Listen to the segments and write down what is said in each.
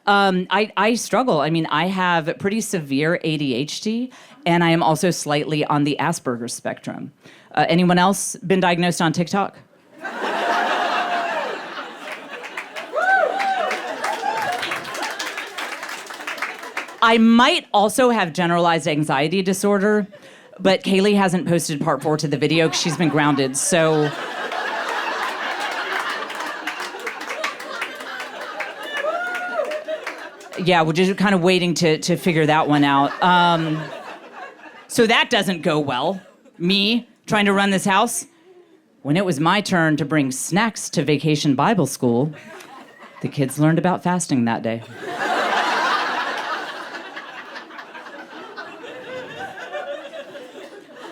I struggle. I mean, I have pretty severe ADHD, and I am also slightly on the Asperger's spectrum. Anyone else been diagnosed on TikTok? I might also have generalized anxiety disorder, but Kaylee hasn't posted part 4 to the video because she's been grounded, so... Yeah, we're just kind of waiting to figure that one out. So that doesn't go well. Me, trying to run this house. When it was my turn to bring snacks to Vacation Bible School, the kids learned about fasting that day.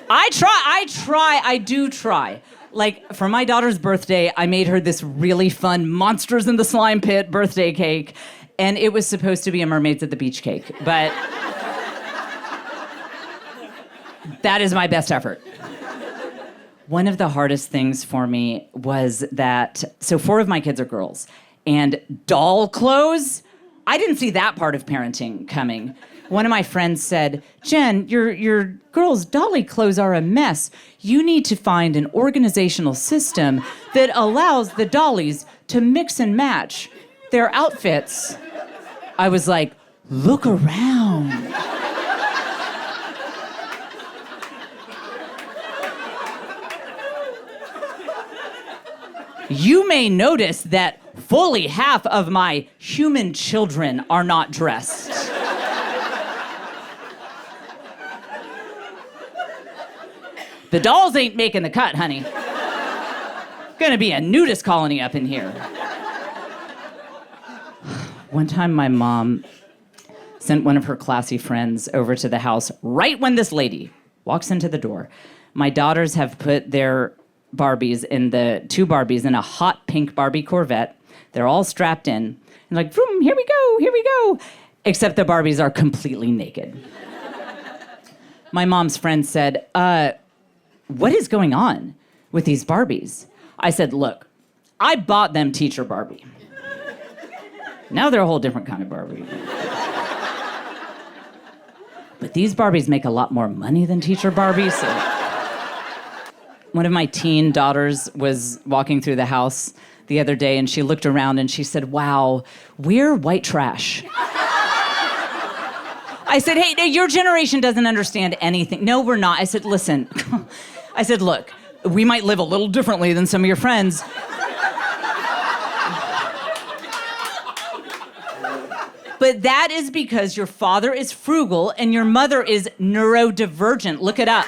I do try. Like, for my daughter's birthday, I made her this really fun Monsters in the Slime Pit birthday cake, and it was supposed to be a Mermaids at the Beach cake, but that is my best effort. One of the hardest things for me was that, so 4 of my kids are girls, and doll clothes, I didn't see that part of parenting coming. One of my friends said, Jen, your girls' dolly clothes are a mess. You need to find an organizational system that allows the dollies to mix and match their outfits. I was like, look around. You may notice that fully half of my human children are not dressed. The dolls ain't making the cut, honey. Gonna be a nudist colony up in here. One time my mom sent one of her classy friends over to the house right when this lady walks into the door. My daughters have put their two Barbies in a hot pink Barbie Corvette. They're all strapped in. And like, vroom, here we go. Except the Barbies are completely naked. My mom's friend said, what is going on with these Barbies? I said, look, I bought them Teacher Barbie. Now they're a whole different kind of Barbie. But these Barbies make a lot more money than Teacher Barbie, so... One of my teen daughters was walking through the house the other day, and she looked around and she said, wow, we're white trash. I said, hey, your generation doesn't understand anything. No, we're not. I said, listen. I said, look, we might live a little differently than some of your friends. But that is because your father is frugal and your mother is neurodivergent. Look it up.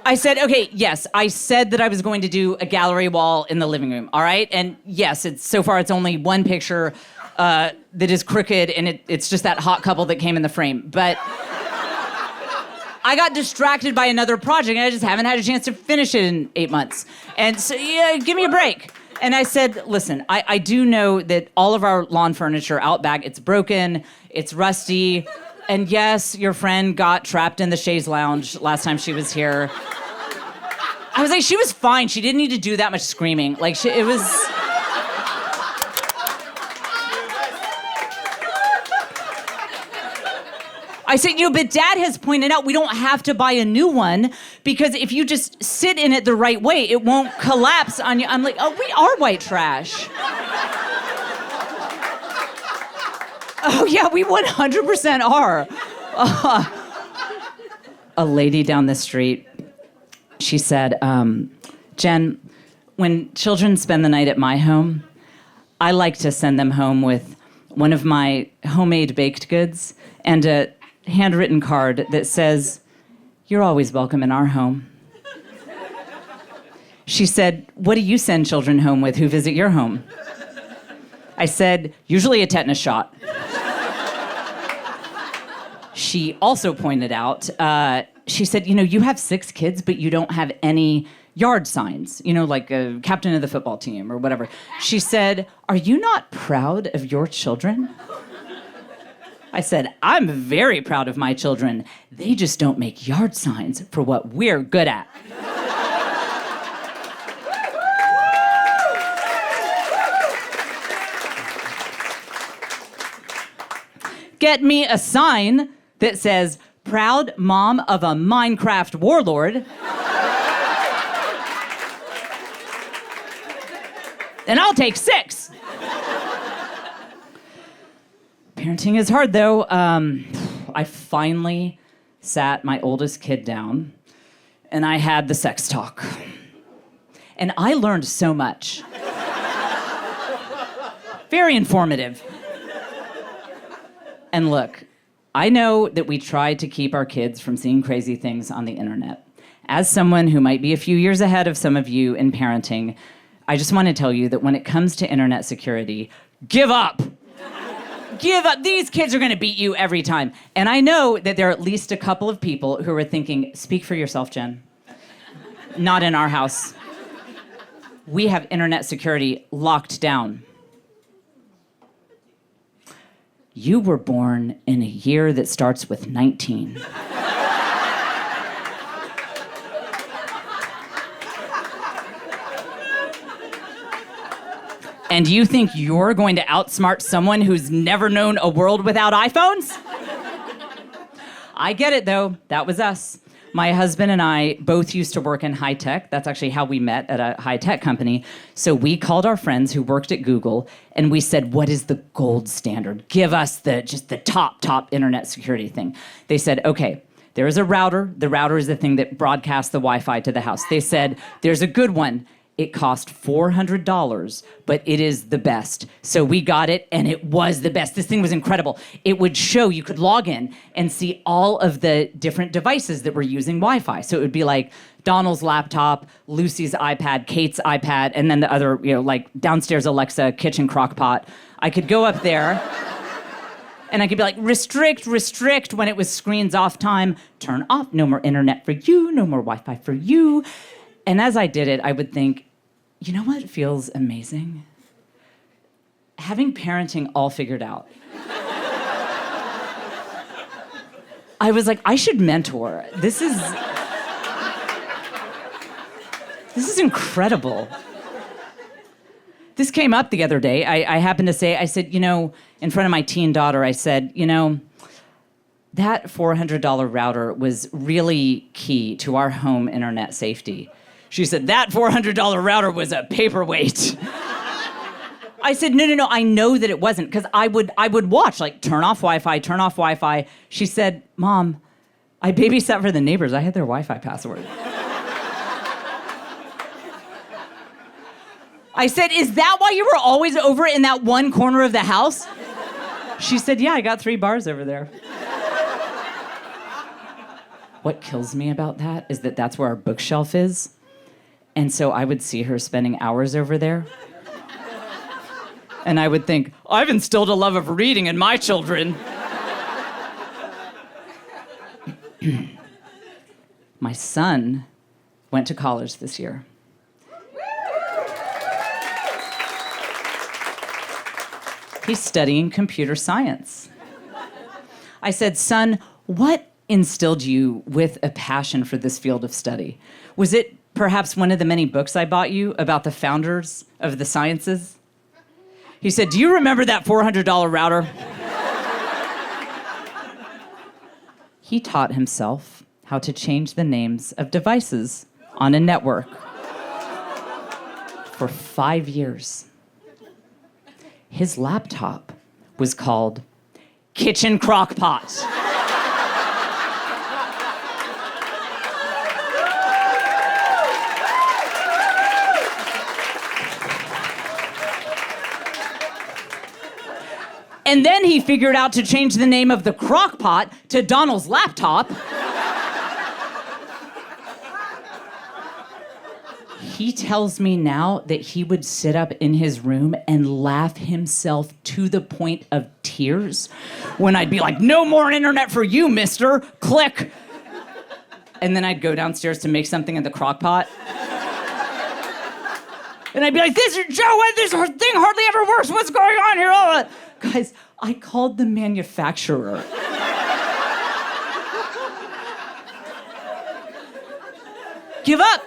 I said, okay, yes, I said that I was going to do a gallery wall in the living room, all right? And yes, so far it's only one picture that is crooked, and it's just that hot couple that came in the frame. But I got distracted by another project, and I just haven't had a chance to finish it in 8 months. And so, yeah, give me a break. And I said, listen, I do know that all of our lawn furniture out back, it's broken, it's rusty, and yes, your friend got trapped in the chaise lounge last time she was here. I was like, she was fine. She didn't need to do that much screaming. Like, it was... I said, but Dad has pointed out we don't have to buy a new one because if you just sit in it the right way, it won't collapse on you. I'm like, oh, we are white trash. Oh, yeah, we 100% are. A lady down the street, she said, Jen, when children spend the night at my home, I like to send them home with one of my homemade baked goods and a handwritten card that says, you're always welcome in our home. She said, what do you send children home with who visit your home? I said, usually a tetanus shot. She also pointed out, she said, you have 6 kids, but you don't have any yard signs, like a captain of the football team or whatever. She said, are you not proud of your children? I said, I'm very proud of my children. They just don't make yard signs for what we're good at. get me a sign that says, proud mom of a Minecraft warlord. And I'll take 6. Parenting is hard, though. I finally sat my oldest kid down, and I had the sex talk. And I learned so much. Very informative. And look, I know that we try to keep our kids from seeing crazy things on the internet. As someone who might be a few years ahead of some of you in parenting, I just want to tell you that when it comes to internet security, give up. Give up. These kids are going to beat you every time. And I know that there are at least a couple of people who are thinking, speak for yourself, Jen. Not in our house. We have internet security locked down. You were born in a year that starts with 19. And you think you're going to outsmart someone who's never known a world without iPhones? I get it, though. That was us. My husband and I both used to work in high tech. That's actually how we met, at a high tech company. So we called our friends who worked at Google, and we said, what is the gold standard? Give us just the top internet security thing. They said, okay, there is a router. The router is the thing that broadcasts the Wi-Fi to the house. They said, there's a good one. It cost $400, but it is the best. So we got it, and it was the best. This thing was incredible. It would show, you could log in and see all of the different devices that were using Wi-Fi. So it would be like Donald's laptop, Lucy's iPad, Kate's iPad, and then the other, like downstairs Alexa, kitchen crock pot. I could go up there, and I could be like, restrict, when it was screens off time, turn off, no more internet for you, no more Wi-Fi for you. And as I did it, I would think, you know what feels amazing? Having parenting all figured out. I was like, I should mentor. This is incredible. This came up the other day. I happened to say, I said, in front of my teen daughter, I said, that $400 router was really key to our home internet safety. She said, that $400 router was a paperweight. I said, no, I know that it wasn't, because I would watch, like, turn off Wi-Fi. She said, Mom, I babysat for the neighbors. I had their Wi-Fi password. I said, is that why you were always over in that one corner of the house? She said, yeah, I got 3 bars over there. What kills me about that is that that's where our bookshelf is. And so I would see her spending hours over there. And I would think, I've instilled a love of reading in my children. My son went to college this year. He's studying computer science. I said, son, what instilled you with a passion for this field of study? Was it perhaps one of the many books I bought you about the founders of the sciences? He said, do you remember that $400 router? He taught himself how to change the names of devices on a network for 5 years. His laptop was called Kitchen Crockpot. And then he figured out to change the name of the crock pot to Donald's laptop. He tells me now that he would sit up in his room and laugh himself to the point of tears when I'd be like, no more internet for you, mister. Click. And then I'd go downstairs to make something in the crock pot. And I'd be like, this thing hardly ever works. What's going on here? Oh. Guys, I called the manufacturer. Give up.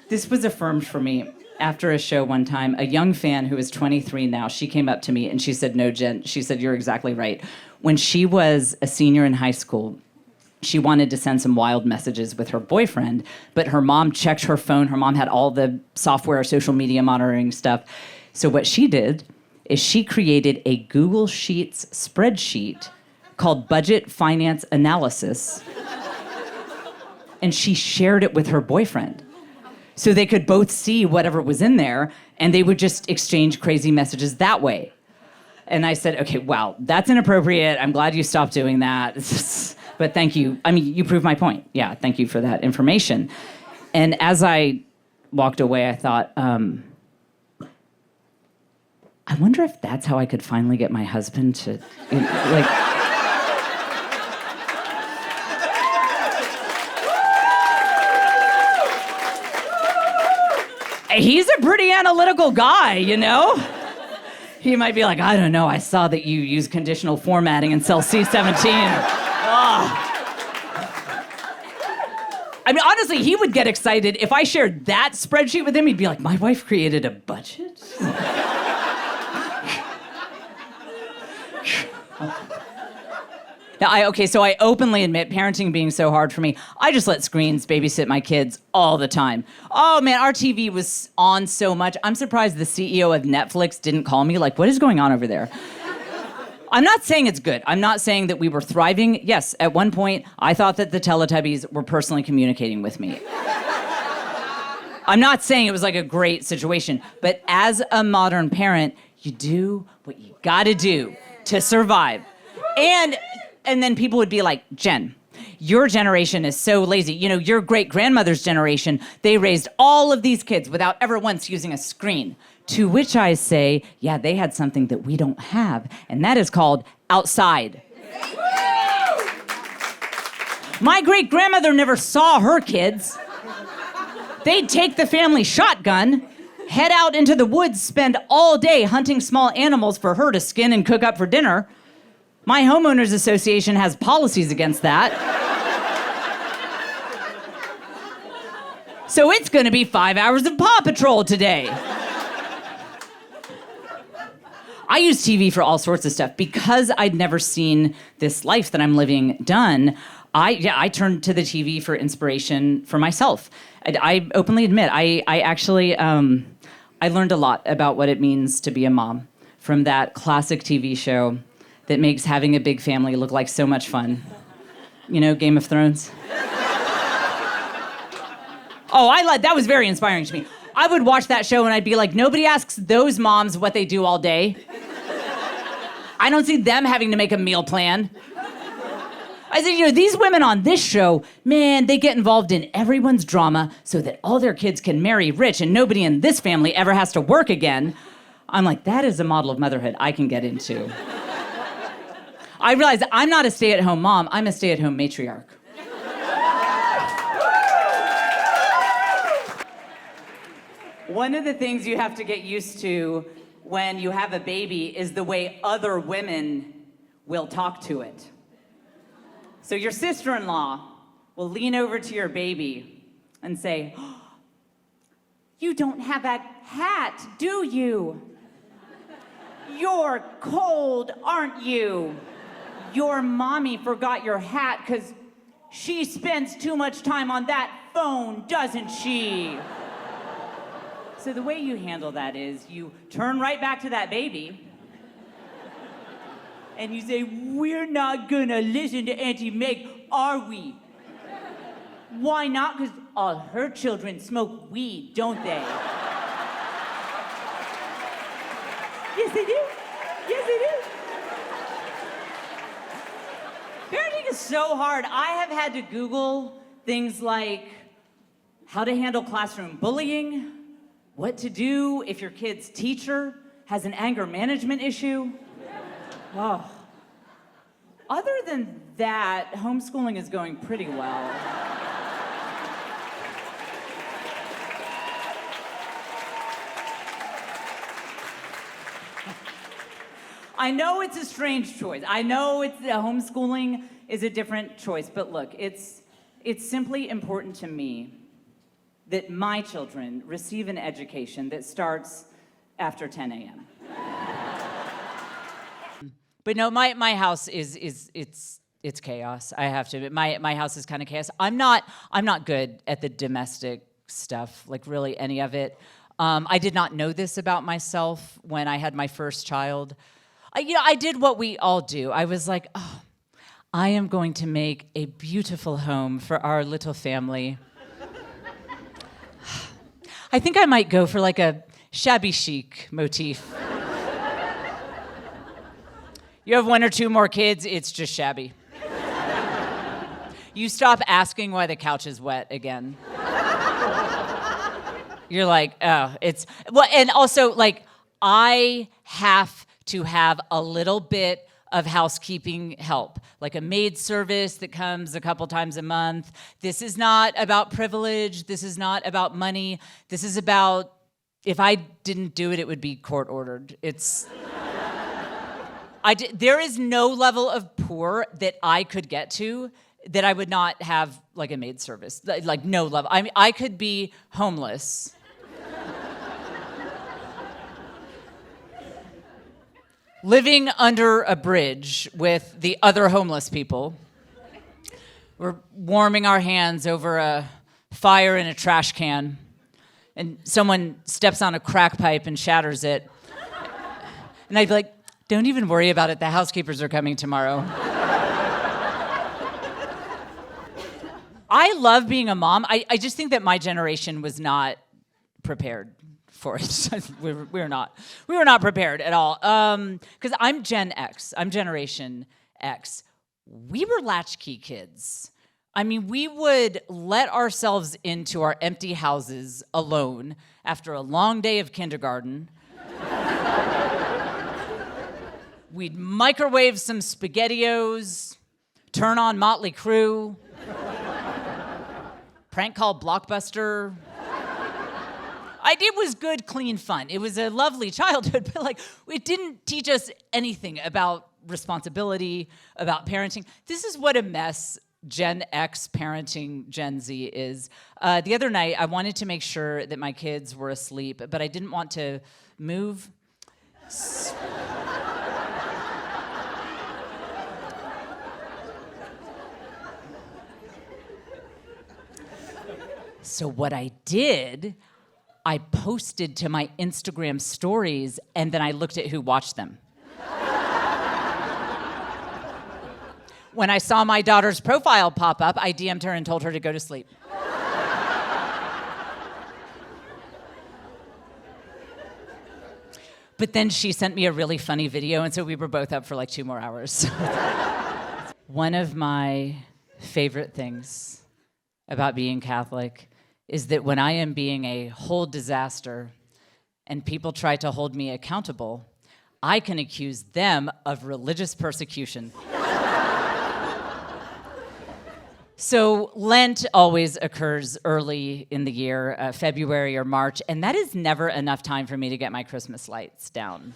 This was affirmed for me after a show one time, a young fan who is 23 now, she came up to me and she said, no, Jen, she said, you're exactly right. When she was a senior in high school, she wanted to send some wild messages with her boyfriend, but her mom checked her phone. Her mom had all the software, social media monitoring stuff. So what she did is she created a Google Sheets spreadsheet called Budget Finance Analysis, and she shared it with her boyfriend. So they could both see whatever was in there, and they would just exchange crazy messages that way. And I said, okay, wow, that's inappropriate. I'm glad you stopped doing that. But thank you. I mean, you proved my point. Yeah, thank you for that information. And as I walked away, I thought, I wonder if that's how I could finally get my husband to, like... He's a pretty analytical guy, you know? He might be like, I don't know, I saw that you use conditional formatting in cell C17. I mean, honestly, he would get excited. If I shared that spreadsheet with him, he'd be like, my wife created a budget? Now, so I openly admit parenting being so hard for me. I just let screens babysit my kids all the time. Oh, man, our TV was on so much. I'm surprised the CEO of Netflix didn't call me. Like, what is going on over there? I'm not saying it's good. I'm not saying that we were thriving. Yes, at one point, I thought that the Teletubbies were personally communicating with me. I'm not saying it was like a great situation, but as a modern parent, you do what you gotta do to survive. And then people would be like, Jen, your generation is so lazy. You know, your great-grandmother's generation, they raised all of these kids without ever once using a screen. To which I say, yeah, they had something that we don't have, and that is called outside. My great-grandmother never saw her kids. They'd take the family shotgun, head out into the woods, spend all day hunting small animals for her to skin and cook up for dinner. My homeowners association has policies against that. So it's gonna be 5 hours of Paw Patrol today. I use TV for all sorts of stuff. Because I'd never seen this life that I'm living done, I turned to the TV for inspiration for myself. I openly admit, I actually, I learned a lot about what it means to be a mom from that classic TV show that makes having a big family look like so much fun. You know, Game of Thrones? Oh, that was very inspiring to me. I would watch that show and I'd be like, nobody asks those moms what they do all day. I don't see them having to make a meal plan. I said, you know, these women on this show, man, they get involved in everyone's drama so that all their kids can marry rich and nobody in this family ever has to work again. I'm like, that is a model of motherhood I can get into. I realized I'm not a stay-at-home mom, I'm a stay-at-home matriarch. One of the things you have to get used to when you have a baby is the way other women will talk to it. So your sister-in-law will lean over to your baby and say, oh, you don't have a hat, do you? You're cold, aren't you? Your mommy forgot your hat because she spends too much time on that phone, doesn't she? So the way you handle that is you turn right back to that baby and you say, we're not gonna listen to Auntie Meg, are we? Why not? Because all her children smoke weed, don't they? Yes, they do. Yes, they do. Parenting is so hard. I have had to Google things like how to handle classroom bullying, what to do if your kid's teacher has an anger management issue. Oh. Other than that, homeschooling is going pretty well. I know it's a strange choice. I know homeschooling is a different choice, but look, it's simply important to me that my children receive an education that starts after 10 a.m. But no, my house it's chaos. I have to admit, my house is kind of chaos. I'm not good at the domestic stuff, like really any of it. I did not know this about myself when I had my first child. I did what we all do. I was like, oh, I am going to make a beautiful home for our little family. I think I might go for like a Shabby Chic motif. You have one or two more kids, it's just shabby. You stop asking why the couch is wet again. You're like, oh, and also, like, I have to have a little bit of housekeeping help, like a maid service that comes a couple times a month. This is not about privilege. This is not about money. This is about, if I didn't do it, it would be court ordered. There is no level of poor that I could get to that I would not have like a maid service, like no level. I mean, I could be homeless. Living under a bridge with the other homeless people. We're warming our hands over a fire in a trash can, and someone steps on a crack pipe and shatters it. And I'd be like, don't even worry about it, the housekeepers are coming tomorrow. I love being a mom. I just think that my generation was not prepared for it. we were not prepared at all. Because I'm Gen X. I'm Generation X. We were latchkey kids. I mean, we would let ourselves into our empty houses alone after a long day of kindergarten. We'd microwave some SpaghettiOs, turn on Motley Crue, prank call Blockbuster. It was good, clean fun. It was a lovely childhood, but like, it didn't teach us anything about responsibility, about parenting. This is what a mess Gen X parenting Gen Z is. The other night, I wanted to make sure that my kids were asleep, but I didn't want to move. So what I did, I posted to my Instagram stories, and then I looked at who watched them. When I saw my daughter's profile pop up, I DM'd her and told her to go to sleep. But then she sent me a really funny video, and so we were both up for like 2 more hours. One of my favorite things about being Catholic is that when I am being a whole disaster and people try to hold me accountable, I can accuse them of religious persecution. So Lent always occurs early in the year, February or March, and that is never enough time for me to get my Christmas lights down.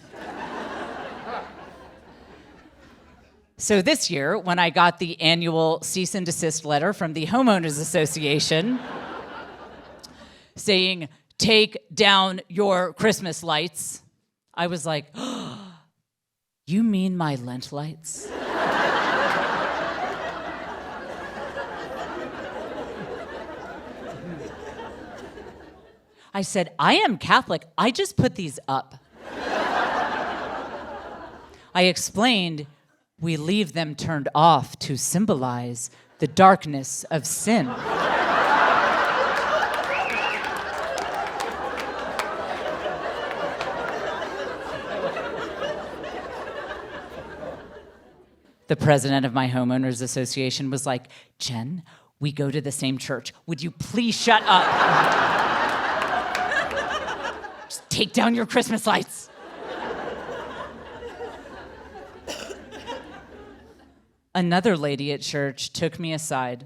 So this year, when I got the annual cease and desist letter from the Homeowners Association saying, take down your Christmas lights, I was like, oh, you mean my Lent lights? I said, I am Catholic. I just put these up. I explained, we leave them turned off to symbolize the darkness of sin. The president of my homeowners association was like, Jen, we go to the same church. Would you please shut up? Just take down your Christmas lights. Another lady at church took me aside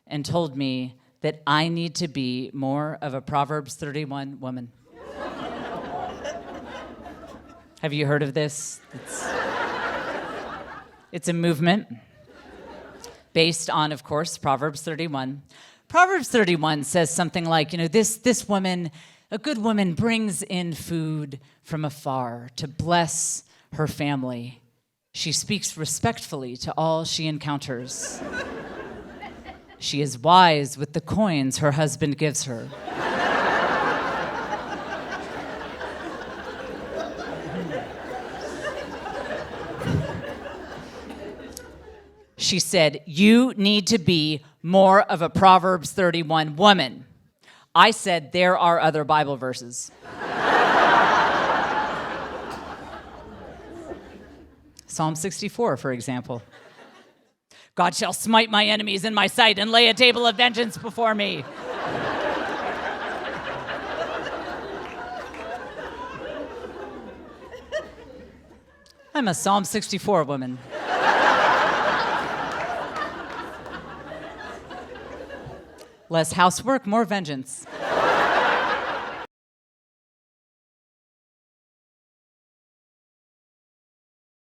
and told me that I need to be more of a Proverbs 31 woman. Have you heard of this? It's a movement based on, of course, Proverbs 31. Proverbs 31 says something like, this woman, a good woman brings in food from afar to bless her family. She speaks respectfully to all she encounters. She is wise with the coins her husband gives her. She said, you need to be more of a Proverbs 31 woman. I said, there are other Bible verses. Psalm 64, for example. God shall smite my enemies in my sight and lay a table of vengeance before me. I'm a Psalm 64 woman. Less housework, more vengeance.